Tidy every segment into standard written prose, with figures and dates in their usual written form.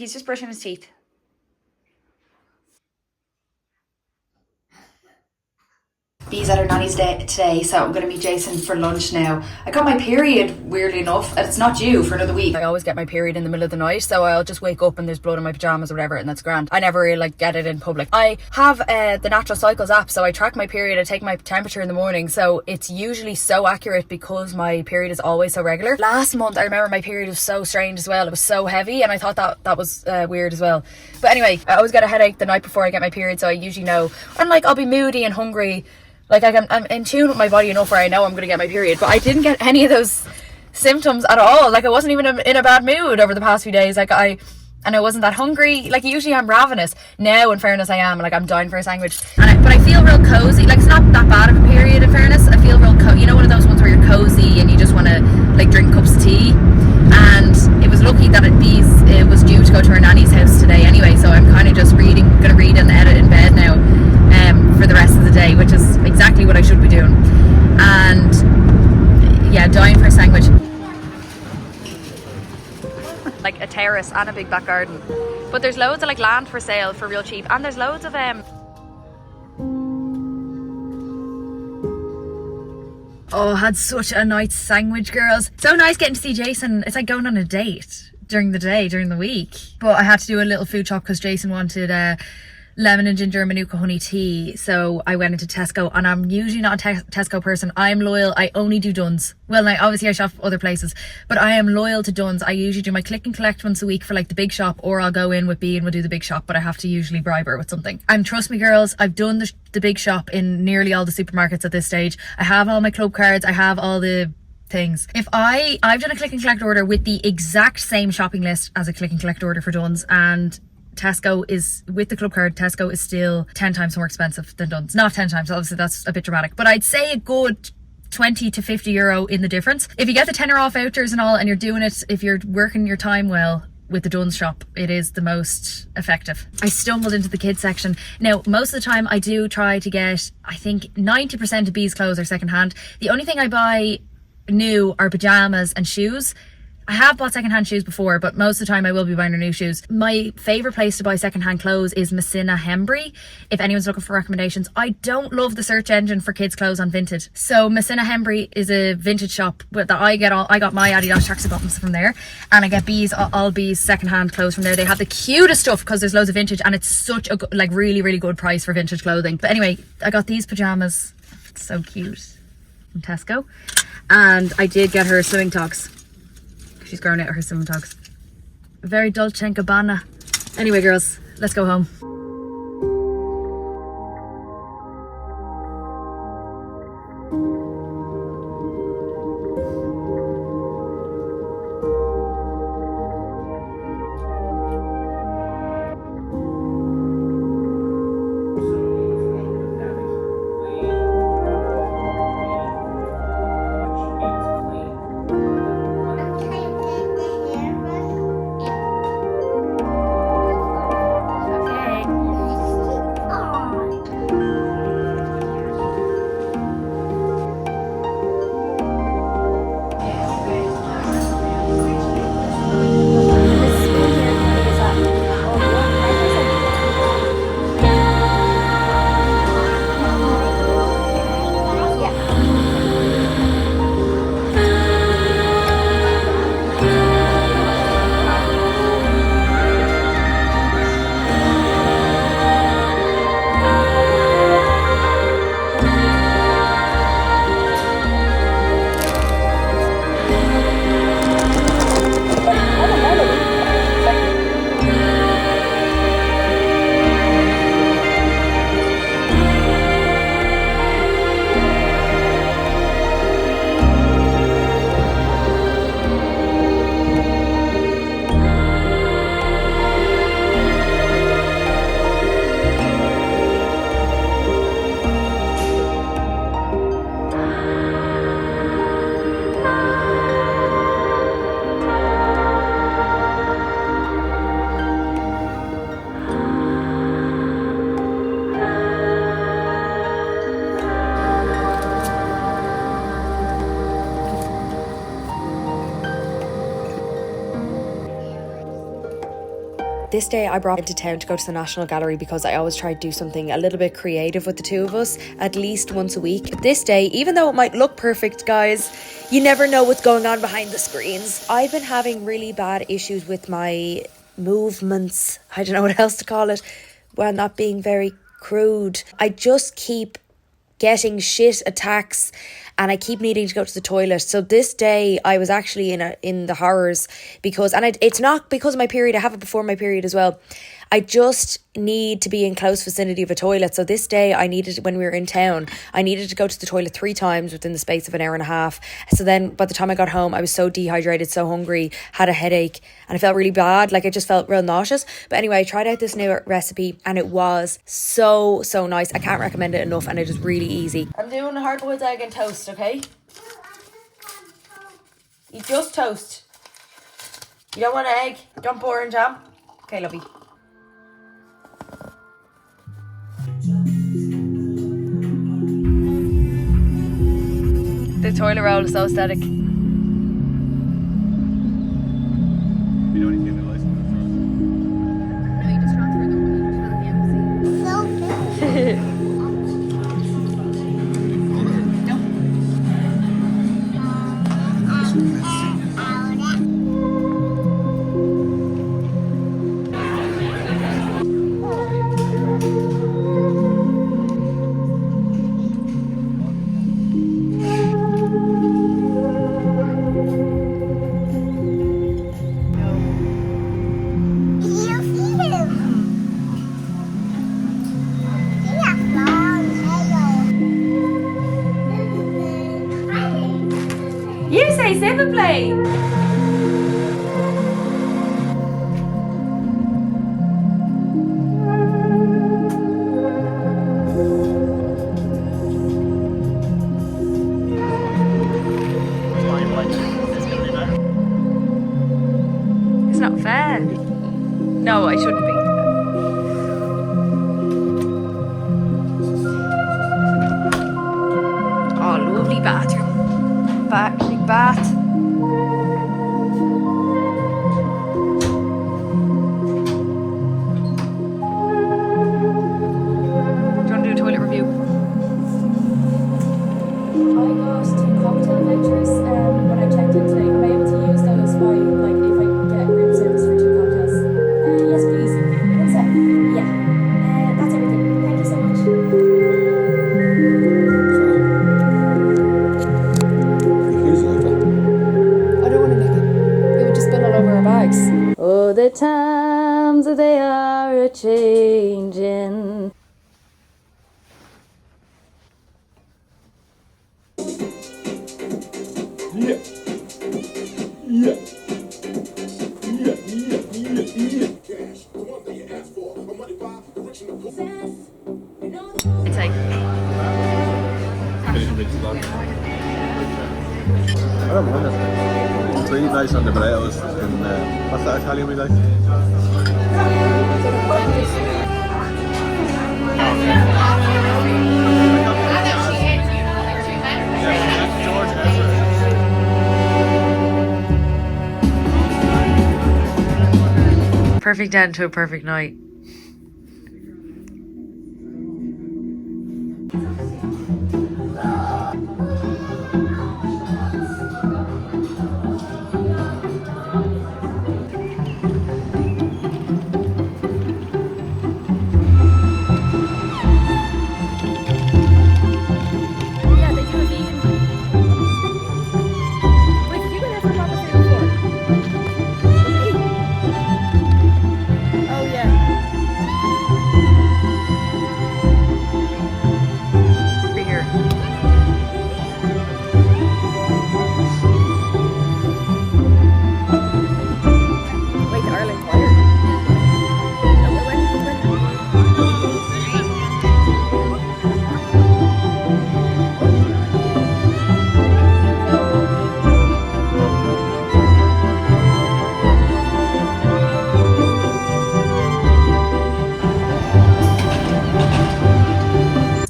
He's just brushing his teeth. Bees at her nanny's day today, so I'm going to meet Jason for lunch now. I got my period, weirdly enough, and it's not due for another week. I always get my period in the middle of the night, so I'll just wake up and there's blood in my pyjamas or whatever, and that's grand. I never really get it in public. I have the Natural Cycles app, so I track my period. I take my temperature in the morning, so it's usually so accurate because my period is always so regular. Last month, I remember my period was so strange as well. It was so heavy, and I thought that was weird as well. But anyway, I always get a headache the night before I get my period, so I usually know. And like, I'll be moody and hungry. Like, I'm in tune with my body enough where I know I'm going to get my period, but I didn't get any of those symptoms at all. Like, I wasn't even in a bad mood over the past few days. Like, I wasn't that hungry. Like, usually I'm ravenous. Now, in fairness, I am. Like, I'm dying for a sandwich. But I feel real cozy. Like, it's not that bad of a period, in fairness. I feel real you know, one of those ones where you're cozy and you just want to, like, drink cups of tea. And it was lucky that it was due to go to her nanny's house today anyway, so I'm kind of just going to read and edit in bed now for the rest of the day, which is exactly what I should be doing. And yeah, dying for a sandwich. Like a terrace and a big back garden, but there's loads of like land for sale for real cheap, and there's loads of Oh, I had such a nice sandwich, girls. So nice getting to see Jason. It's like going on a date during the day, during the week. But I had to do a little food shop because Jason wanted lemon and ginger Manuka honey tea. So I went into Tesco, and I'm usually not a Tesco person. I'm loyal. I only do Dunnes. Well, like, obviously I shop other places, but I am loyal to Dunnes. I usually do my click and collect once a week for like the big shop, or I'll go in with B and we'll do the big shop, but I have to usually bribe her with something. And trust me, girls, I've done the big shop in nearly all the supermarkets at this stage. I have all my club cards. I have all the things. If I've done a click and collect order with the exact same shopping list as a click and collect order for Dunnes, and Tesco is, with the club card, Tesco is still 10 times more expensive than Dunnes. Not 10 times, obviously that's a bit dramatic, but I'd say a good 20 to 50 euro in the difference. If you get the tenner off vouchers and all, and you're doing it, if you're working your time well with the Dunnes shop, it is the most effective. I stumbled into the kids section. Now, most of the time I do try to get, I think 90% of B's clothes are second hand. The only thing I buy new are pajamas and shoes. I have bought secondhand shoes before, but most of the time I will be buying her new shoes. My favourite place to buy secondhand clothes is Messina Hembry, if anyone's looking for recommendations. I don't love the search engine for kids' clothes on Vinted. So Messina Hembry is a vintage shop that I got my Adidas tracksuit bottoms from there, and I get all B's secondhand clothes from there. They have the cutest stuff because there's loads of vintage, and it's such a like really, really good price for vintage clothing. But anyway, I got these pajamas. It's so cute, from Tesco. And I did get her swimming togs. She's grown out of her swimming togs. Very Dolce & Gabbana. Anyway, girls, let's go home. This day I brought into town to go to the National Gallery because I always try to do something a little bit creative with the two of us at least once a week. This day, even though it might look perfect, guys, you never know what's going on behind the screens. I've been having really bad issues with my movements. I don't know what else to call it. Well, not being very crude. I just keep getting shit attacks and I keep needing to go to the toilet. So this day I was actually in the horrors because, and it's not because of my period, I have it before my period as well. I just need to be in close vicinity of a toilet. So this day I needed, when we were in town, I needed to go to the toilet 3 times within the space of an hour and a half. So then by the time I got home, I was so dehydrated, so hungry, had a headache, and I felt really bad. Like I just felt real nauseous. But anyway, I tried out this new recipe and it was so nice. I can't recommend it enough and it is really easy. I'm doing a hard-boiled egg and toast, okay? You just toast. You don't want an egg? Don't pour in jam? Okay, lovey. The toilet roll is so aesthetic. We don't need to get the license. No, you just transfer them to the embassy. You say silver play. It's not fair. No, I shouldn't be. Oh, lovely bathroom. Big bath. Do you want to do a toilet review? I got 2 cocktail vouchers when I checked in today. Am I able to use those if I get room service for 2 cocktails? Yes, please. One sec. Yeah. That's everything. Thank you so much. I don't want to nick it. It would just spill all over our bags. Oh, the times they are a changing. Intake. I don't mind it. It's really nice on the potatoes. And what's that Italian we like? Perfect end to a perfect night.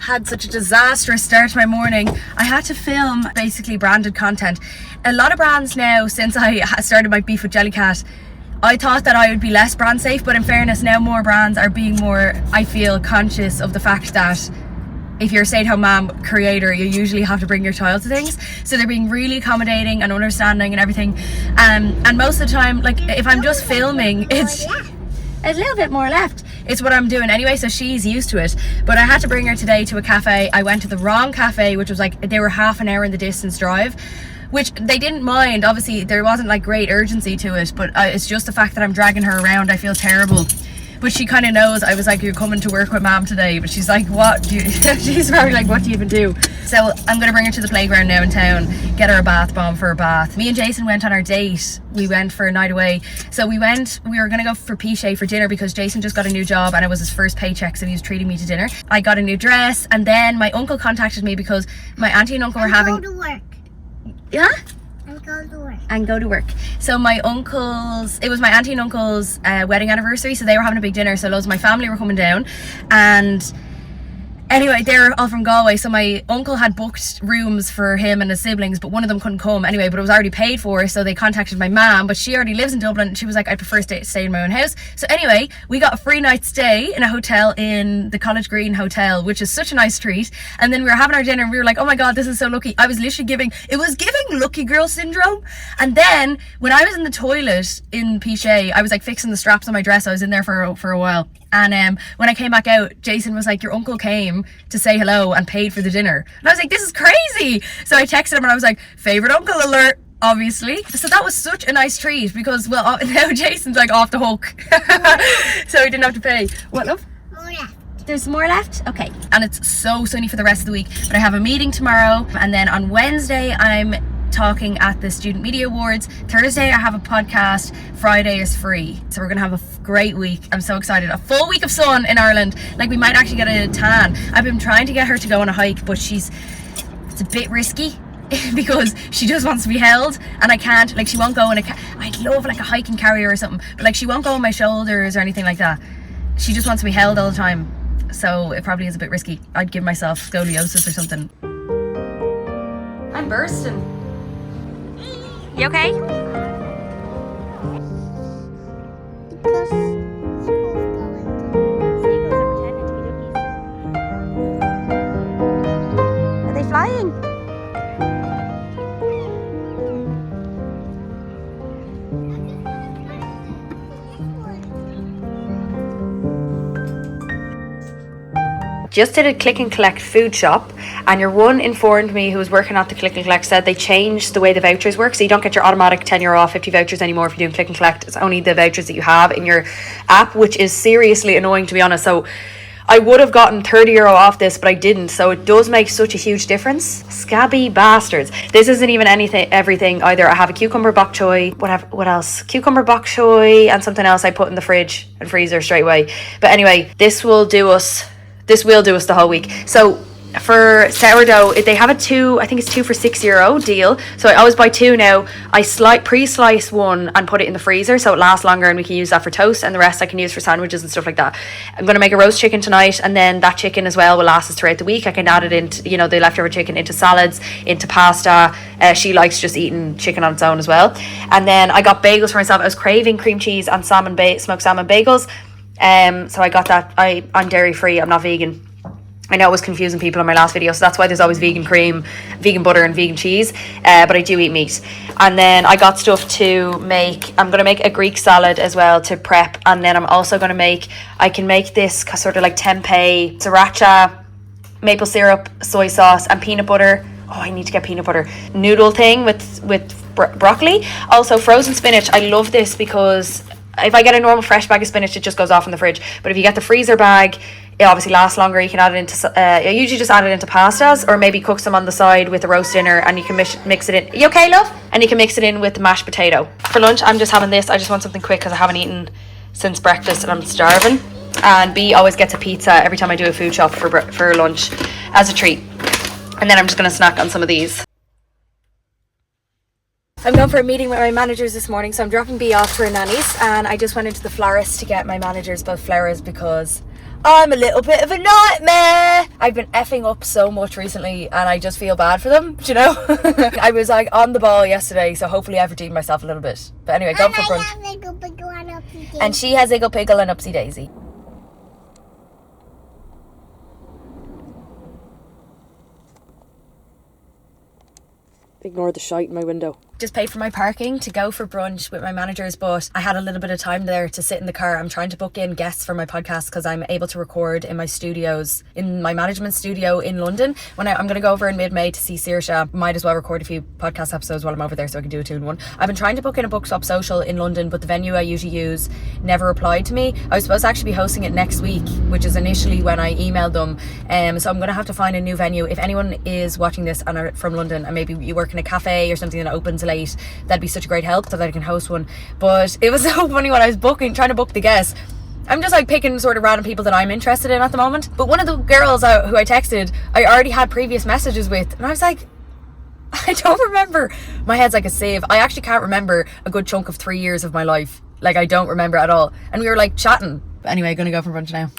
Had such a disastrous start to my morning. I had to film basically branded content. A lot of brands now, since I started my beef with Jellycat, I thought that I would be less brand safe, but in fairness, now more brands are being more, I feel, conscious of the fact that if you're a stay-at-home mom creator, you usually have to bring your child to things. So they're being really accommodating and understanding and everything. And most of the time, like if I'm just filming, it's a little bit more left. It's what I'm doing anyway, so she's used to it. But I had to bring her today to a cafe. I went to the wrong cafe, which was like, they were half an hour in the distance drive, which they didn't mind. Obviously, there wasn't like great urgency to it, but it's just the fact that I'm dragging her around. I feel terrible. But she kind of knows. I was like, you're coming to work with mom today. But she's like, what do you she's probably like, what do you even do? So I'm going to bring her to the playground now in town, get her a bath bomb for a bath. Me and Jason went on our date. We went for a night away. So we were going to go for Pichet for dinner because Jason just got a new job and it was his first paycheck, so he was treating me to dinner. I got a new dress, and then my uncle contacted me because my auntie and uncle were having... Go to work. Yeah? And go to work. So my uncle's, it was my auntie and uncle's wedding anniversary, so they were having a big dinner, so loads of my family were coming down. And anyway, they're all from Galway, so my uncle had booked rooms for him and his siblings, but one of them couldn't come anyway, but it was already paid for, so they contacted my mum, but she already lives in Dublin. She was like, I prefer to stay in my own house. So anyway, we got a free night stay in a hotel in the College Green Hotel, which is such a nice treat. And then we were having our dinner and we were like, oh my god, this is so lucky. I was literally giving lucky girl syndrome. And then when I was in the toilet in Pichet, I was like fixing the straps on my dress. I was in there for a while. And when I came back out, Jason was like, your uncle came to say hello and paid for the dinner. And I was like, this is crazy. So I texted him and I was like, favorite uncle alert, obviously. So that was such a nice treat because, well, now Jason's like off the hook. So he didn't have to pay. What, love? More left. There's more left? Okay. And it's so sunny for the rest of the week. But I have a meeting tomorrow. And then on Wednesday, I'm talking at the Student Media Awards. Thursday, I have a podcast. Friday is free. So we're going to have a great week. I'm so excited. A full week of sun in Ireland. Like, we might actually get a tan. I've been trying to get her to go on a hike, but it's a bit risky because she just wants to be held and I can't. Like, she won't go in I'd love like a hiking carrier or something, but like she won't go on my shoulders or anything like that. She just wants to be held all the time. So it probably is a bit risky. I'd give myself scoliosis or something. I'm bursting. You okay? Because Are they flying? Just did a click and collect food shop, and your one informed me, who was working at the click and collect, said they changed the way the vouchers work, so you don't get your automatic 10 euro off 50 vouchers anymore if you're doing click and collect. It's only the vouchers that you have in your app, which is seriously annoying, to be honest. So I would have gotten 30 euro off this, but I didn't. So it does make such a huge difference. Scabby bastards. This isn't even everything either. I have a cucumber bok choy. What else? Cucumber bok choy and something else I put in the fridge and freezer straight away. But anyway, this will do us the whole week. So for sourdough, they have I think it's 2 for €6 deal. So I always buy 2 now. I pre-slice one and put it in the freezer so it lasts longer and we can use that for toast, and the rest I can use for sandwiches and stuff like that. I'm going to make a roast chicken tonight, and then that chicken as well will last us throughout the week. I can add it into, the leftover chicken into salads, into pasta. She likes just eating chicken on its own as well. And then I got bagels for myself. I was craving cream cheese and smoked salmon bagels. So I got that. I'm dairy free. I'm not vegan. I know it was confusing people in my last video, so that's why there's always vegan cream, vegan butter and vegan cheese, but I do eat meat. And then I got stuff to make. I'm going to make a Greek salad as well to prep, and then I'm also going to I can make this sort of like tempeh, sriracha, maple syrup, soy sauce and peanut butter. Oh, I need to get peanut butter. Noodle thing with broccoli. Also frozen spinach. I love this because if I get a normal fresh bag of spinach, it just goes off in the fridge. But if you get the freezer bag, it obviously lasts longer. You can add it into, I usually just add it into pastas, or maybe cook some on the side with a roast dinner, and you can mix it in. You okay, love? And you can mix it in with the mashed potato. For lunch, I'm just having this. I just want something quick because I haven't eaten since breakfast and I'm starving. And B always gets a pizza every time I do a food shop for lunch as a treat. And then I'm just going to snack on some of these. I'm going for a meeting with my managers this morning, so I'm dropping B off for nannies, and I just went into the florist to get my managers both flowers because I'm a little bit of a nightmare. I've been effing up so much recently and I just feel bad for them, do you know? I was like on the ball yesterday, so hopefully I've redeemed myself a little bit. But anyway, go for brunch. And she has Iggle Piggle and Upsy Daisy. Ignore the shite in my window. Just paid for my parking to go for brunch with my managers, but I had a little bit of time there to sit in the car. I'm trying to book in guests for my podcast because I'm able to record in my studios, in my management studio in London. When I'm going to go over in mid-May to see Saoirse, might as well record a few podcast episodes while I'm over there so I can do a 2-in-1. I've been trying to book in a Bookshop Social in London, but the venue I usually use never replied to me. I was supposed to actually be hosting it next week, which is initially when I emailed them. So I'm going to have to find a new venue. If anyone is watching this and are from London and maybe you work in a cafe or something that opens late, that'd be such a great help so that I can host one. But it was so funny when I was trying to book the guests. I'm just like picking sort of random people that I'm interested in at the moment. But one of the girls who I texted, I already had previous messages with, and I was like, I don't remember. My head's like a sieve. I actually can't remember a good chunk of 3 years of my life. Like, I don't remember at all. And we were like chatting. But anyway, gonna go for brunch now.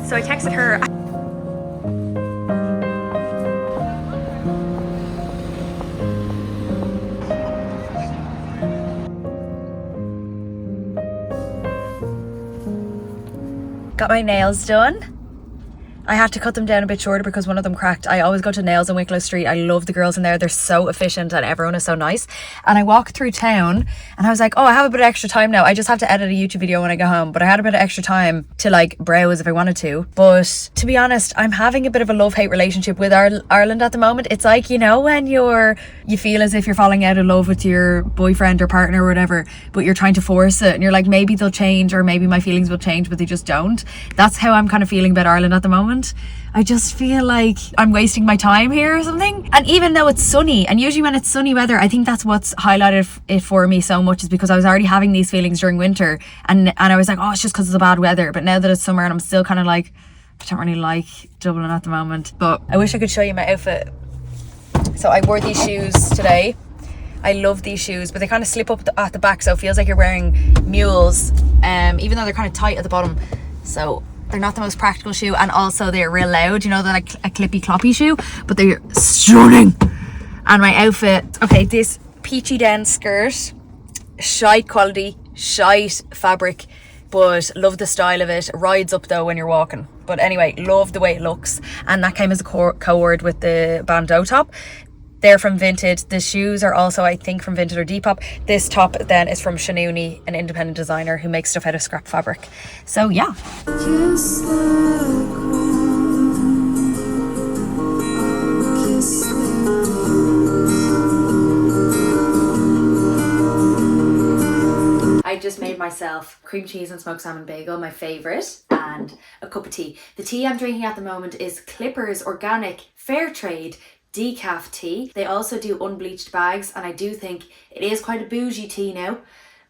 So I texted her. Got my nails done. I had to cut them down a bit shorter because one of them cracked. I always go to Nails on Wicklow Street. I love the girls in there. They're so efficient and everyone is so nice. And I walked through town and I was like, oh, I have a bit of extra time now. I just have to edit a YouTube video when I go home. But I had a bit of extra time to like browse if I wanted to. But to be honest, I'm having a bit of a love-hate relationship with Ireland at the moment. It's like, you know, when you feel as if you're falling out of love with your boyfriend or partner or whatever, but you're trying to force it and you're like, maybe they'll change or maybe my feelings will change, but they just don't. That's how I'm kind of feeling about Ireland at the moment. I just feel like I'm wasting my time here or something. And even though it's sunny, and usually when it's sunny weather, I think that's what's highlighted it for me so much, is because I was already having these feelings during winter and I was like, oh, it's just because it's the bad weather. But now that it's summer and I'm still kind of like, I don't really like Dublin at the moment. But I wish I could show you my outfit. So I wore these shoes today. I love these shoes, but they kind of slip up at the back, so it feels like you're wearing mules, even though they're kind of tight at the bottom. So they're not the most practical shoe, and also they're real loud, you know, they're like a clippy cloppy shoe, but they're stunning. And my outfit, okay, this peachy down skirt, shite quality, shite fabric, but love the style of it. Rides up though when you're walking, but anyway, love the way it looks. And that came as a co-ord with the bandeau top. They're from Vinted. The shoes are also, I think, from Vinted or Depop. This top then is from Shanouni, an independent designer who makes stuff out of scrap fabric. So yeah. I just made myself cream cheese and smoked salmon bagel, my favourite, and a cup of tea. The tea I'm drinking at the moment is Clippers Organic Fair Trade decaf tea. They also do unbleached bags, and I do think it is quite a bougie tea now,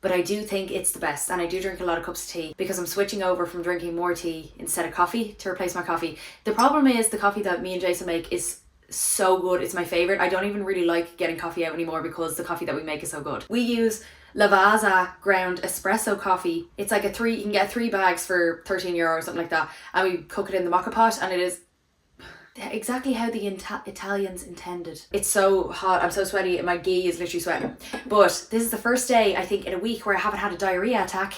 but I do think it's the best. And I do drink a lot of cups of tea because I'm switching over from drinking more tea instead of coffee to replace my coffee. The problem is the coffee that me and Jason make is so good. It's my favorite. I don't even really like getting coffee out anymore because the coffee that we make is so good. We use Lavazza ground espresso coffee. It's like you can get 3 bags for €13 or something like that, and we cook it in the mocha pot, and it is exactly how the Italians intended. It's so hot, I'm so sweaty, and my gi is literally sweating. But this is the first day, I think, in a week where I haven't had a diarrhea attack.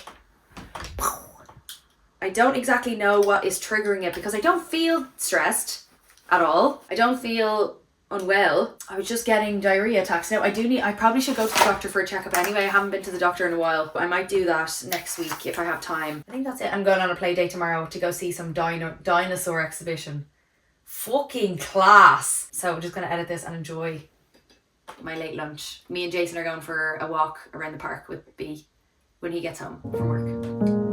I don't exactly know what is triggering it because I don't feel stressed at all. I don't feel unwell. I was just getting diarrhea attacks. Now I probably should go to the doctor for a checkup anyway. I haven't been to the doctor in a while, but I might do that next week if I have time. I think that's it. I'm going on a play date tomorrow to go see some dinosaur exhibition. Fucking class. So I'm just gonna edit this and enjoy my late lunch. Me and Jason are going for a walk around the park with B when he gets home from work.